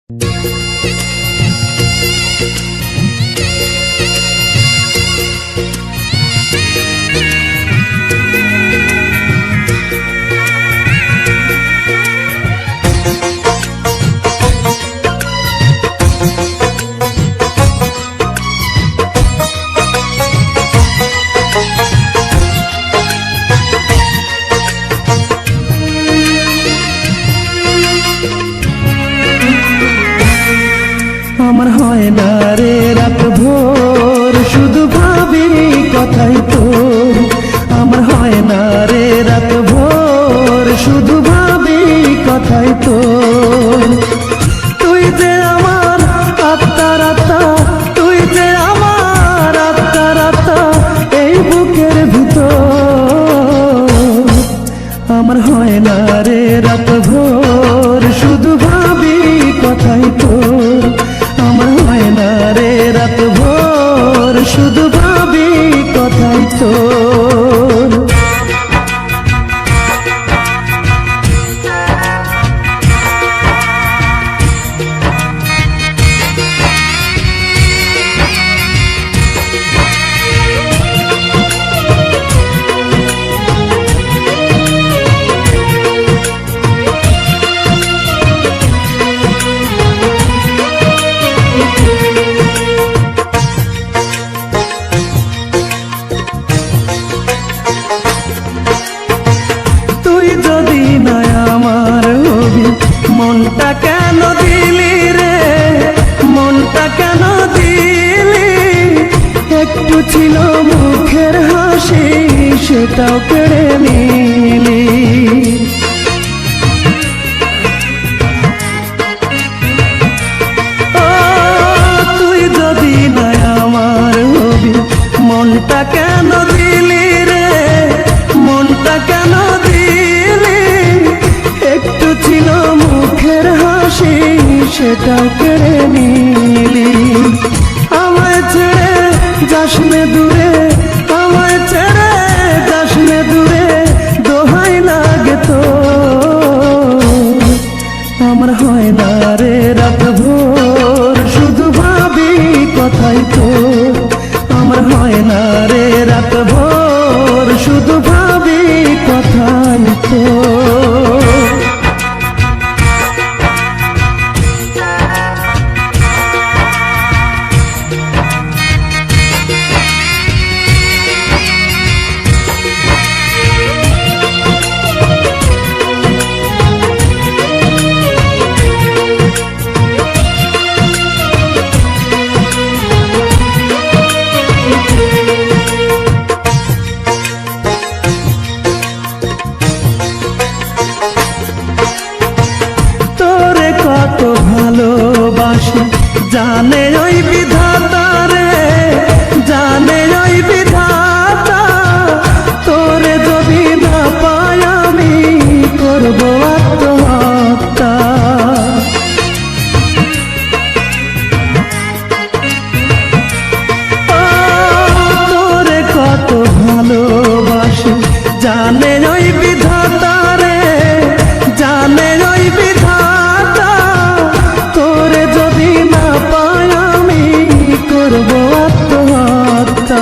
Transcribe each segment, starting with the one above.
আমার হয় না রে রাত ভোর শুধু ভাবি কথাই তোর। আমার হয় না রে রাত ভোর শুধু ভাবি কথাই তোর। তুই যে আমার আত্মার আত্মা, তুই যে আমার আত্মার আত্মা এই বুকের ভিতর। আমার হয় না রে রাত ভোর শুধু ভাবি কথাই তোর। আমার হয় না রে রাত ভোর শুধু ভাবি কথাই তোর। যদি না আমার হবি মনটা কেন দিলি রে, মনটা কেন দিলি? একটু ছিল মুখের হাসি সেটাও কেড়ে নিলি। ও তুই যদি না আমার হবি মনটা কেন দিলি রে, মনটা কেন দিলি? একটু ছিল মুখের হাসি সেটাও কেড়ে নিলি। আমায় ছেড়ে যাস নে দূরে, আমায় ছেড়ে যাস নে দূরে, দোহাই লাগে তো। আমার হয় না রে রাত ভোর শুধু ভাবি কথাই তোর। আমার হয় না রে রাত ভোর শুধু ভাবি কথাই তোর। কত ভালোবাসি জানে ওই বিধাতা রে, জানে ওই বিধাতা। তোরে যদি না পাই আমি করব আত্মহত্যা। তোরে কত ভালোবাসি জানে ওই বিধাতা রে, জানে ওই বিধাতা। তোরে যদি না পাই আমি করব আত্মহত্যা।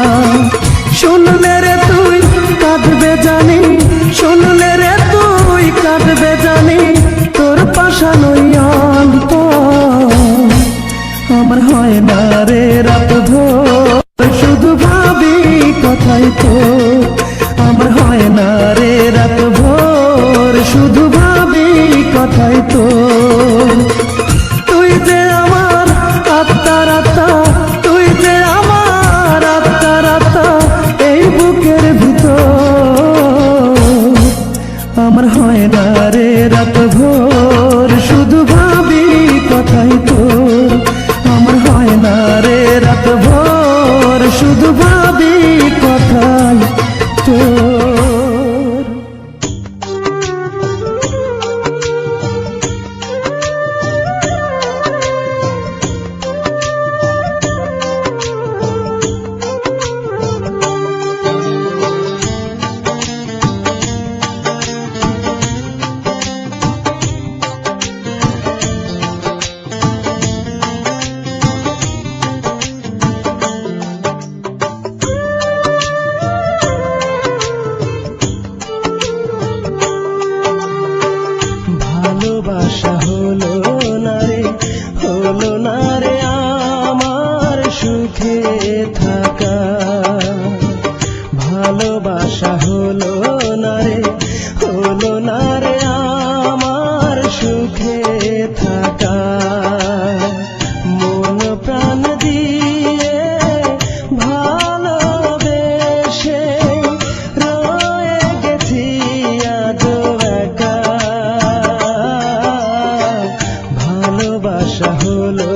ভালোবাসা হলো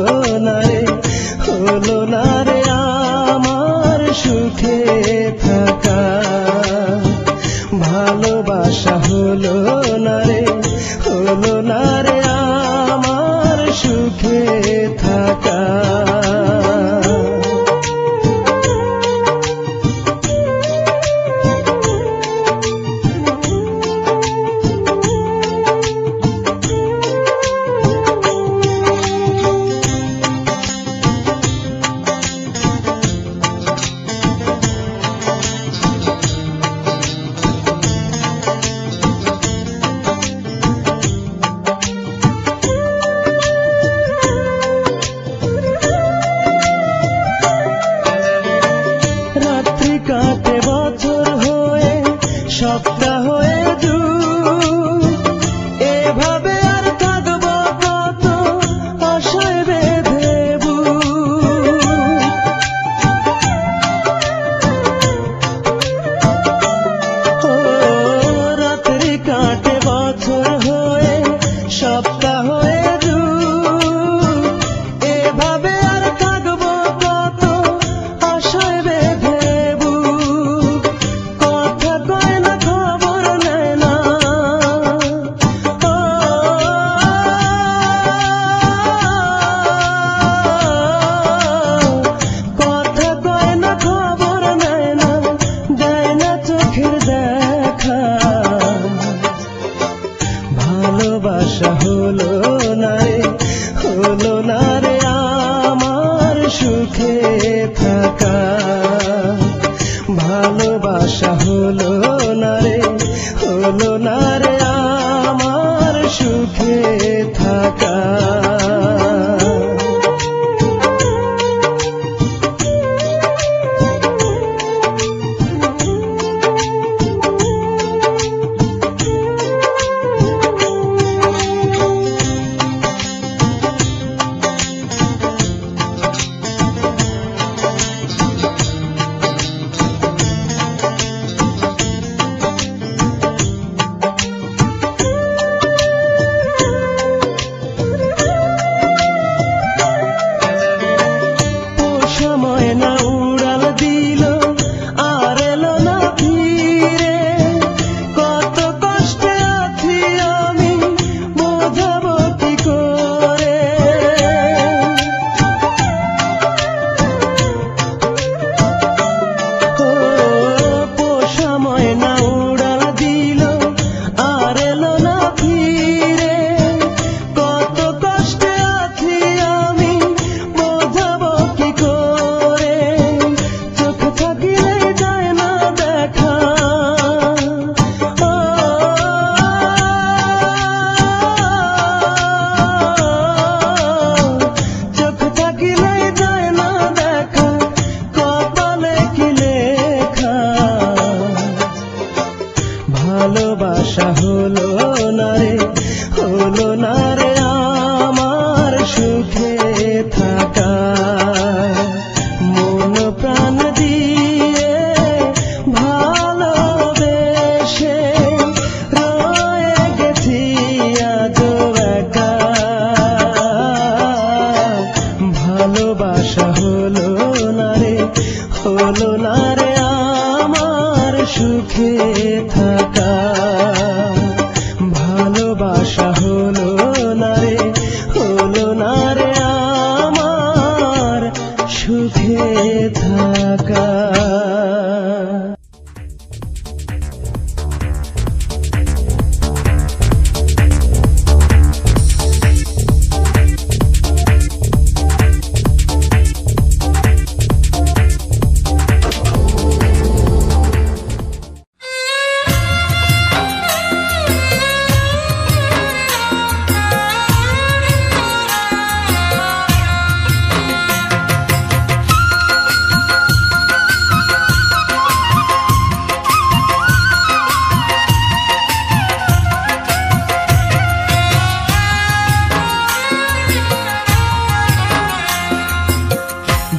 না রে, হলো না রে আমার সুখে থাকা। ভালোবাসা হলো না রে, হলো না রে আমার সুখে থাকা। কাটে বছর হয়ে, সপ্তাহ হয়ে যুগ, এভাবে আর থাকবো কত আশায় বেঁধে বুক। ও রাত্রি কাটে বছর হয়ে, সপ্তাহ হয়ে যুগ, এভাবে আর থাকবো কত আশায় বেঁধে। ভালোবাসা হলো না রে, হলো না রে আমার সুখে থাকা। ভালোবাসা হলো না রে, হলো না রে আমার সুখে থাকা। ময়না উড়াল দিল আর এলো না ফিরে, কত কষ্টে আছি আমি বোঝাবো কি করে। ও পোষা ময়না উড়াল দিল আর এলো না ফিরে, কত কষ্টে আছি আমি বোঝাবো কি করে। ভালোবাসা হলো না রে, হলো না রে আমার সুখে থাকা। মন প্রাণ দিয়ে ভালোবেসে রয়ে গেছি আজ একা। ভালোবাসা হলো না রে, হলো না রে আমার সুখে থাকা। ভালোবাসা হলো না রে, হলো না রে আমার সুখে থাকা।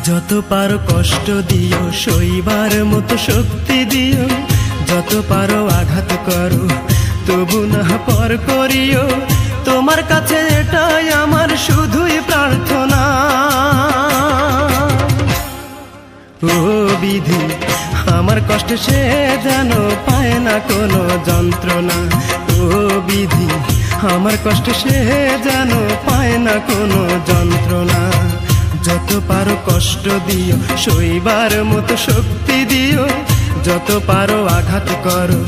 যত পারো কষ্ট দিও, সইবার মতো শক্তি দিও, যত পারো আঘাত করো, তবু না পর করিও। তোমার কাছে এটাই আমার কষ্ট সে যেন পায় না কোনো যন্ত্রণা। ও বিধি আমার কষ্ট সে যেন পায় না কোনো যন্ত্রণা। যত পারো কষ্ট দিও, সইবার মতো শক্তি দিও, যত পারো আঘাত করো,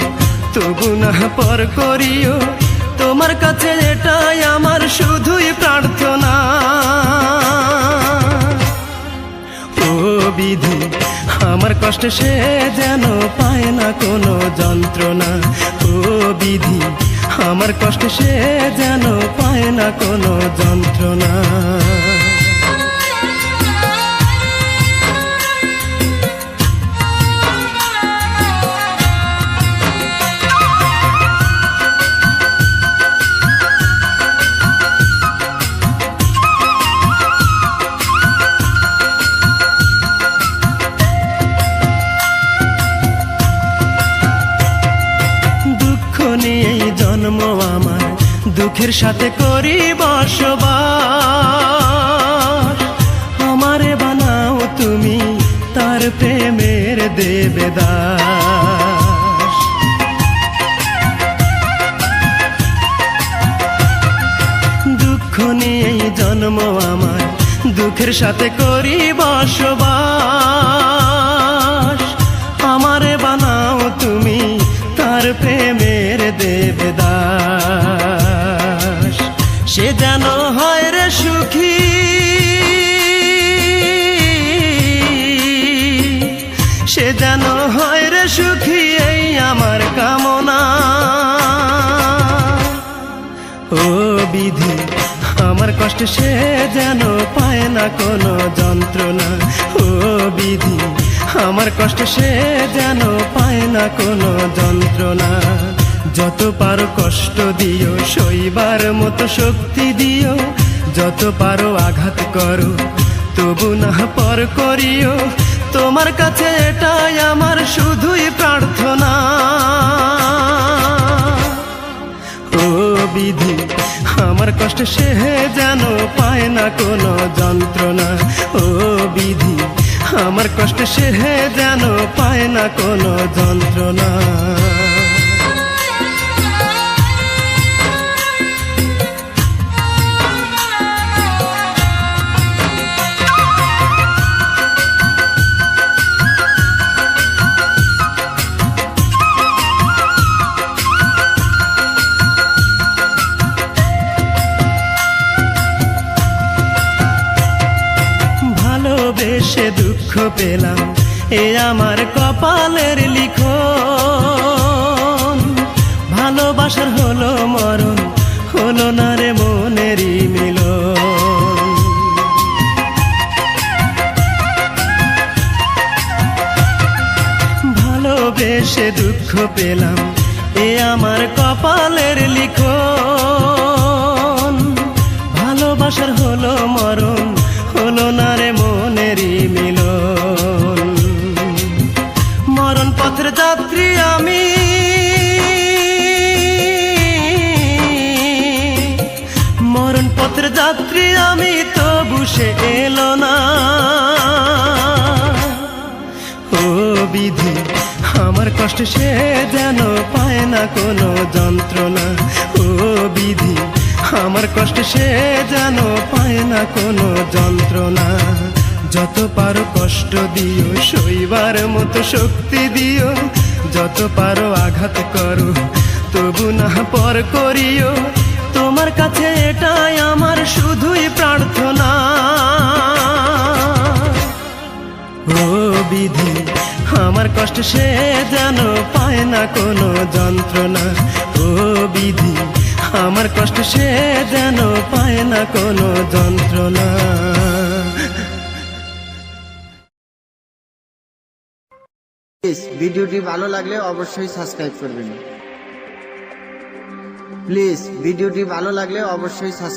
তবু না পর করিও। তোমার কাছে এটাই আমার শুধুই প্রার্থনা। ও বিধি আমার কষ্ট সে যেন পায় না কোনো যন্ত্রণা। ও বিধি আমার কষ্ট সে যেন পায় না কোনো যন্ত্রণা। এই জন্ম আমার দুঃখের সাথে করি বসবাস। আমারে বানাও তুমি তার প্রেমের দেবদাস। দুঃখ নিয়ে জন্ম আমার দুঃখের সাথে করি বসবাস। আমারে বানাও তুমি তার প্রেমের দেবদাস। সে যেন হয় রে সুখী, সে যেন হয় রে সুখী, এই আমার কামনা। ও বিধি আমার কষ্ট সে যেন পায় না কোনো যন্ত্রণা। ও বিধি আমার কষ্ট সে যেন পায় না কোনো যন্ত্রণা। যত পারো কষ্ট দিও, সইবার মতো শক্তি দিও, যত পারো আঘাত করো, তবু না পর করিও। তোমার কাছে এটাই আমার শুধুই প্রার্থনা। ও বিধি আমার কষ্ট সে যেন পায় না কোনো যন্ত্রণা। ও বিধি আমার কষ্ট সে যেন পায় না কোনো যন্ত্রণা। ভালোবেসে দুঃখ পেলাম, এ আমার কপালের লিখন। ভালোবাসার হলো মরণ, হলো না রে মনেরই মিলন। ভালোবেসে দুঃখ পেলাম, এ আমার কপালের লিখন। ভালোবাসার হলো মরণ, হলো না রে মনেরই মিলন। মরণ পথের যাত্রী আমি, মরণ পথের যাত্রী আমি, তবু সে এলো না। ও বিধি আমার কষ্ট সে যেন পায় না কোনো যন্ত্রণা। ও বিধি আমার কষ্ট সে যেন পায় না কোনো যন্ত্রণা। যত পারো কষ্ট দিও, সইবার মতো শক্তি দিও, যত পারো আঘাত করো, তবু না পর করিও। তোমার কাছে এটাই আমার শুধুই প্রার্থনা। ও বিধি আমার কষ্ট সে যেন পায় না কোনো যন্ত্রণা। ও বিধি আমার কষ্ট সে যেন পায় না কোনো যন্ত্রণা। ভিডিওটি ভালো লাগলে অবশ্যই সাবস্ক্রাইব করবেন। প্লিজ ভিডিওটি ভালো লাগলে অবশ্যই সাবস্ক্রাইব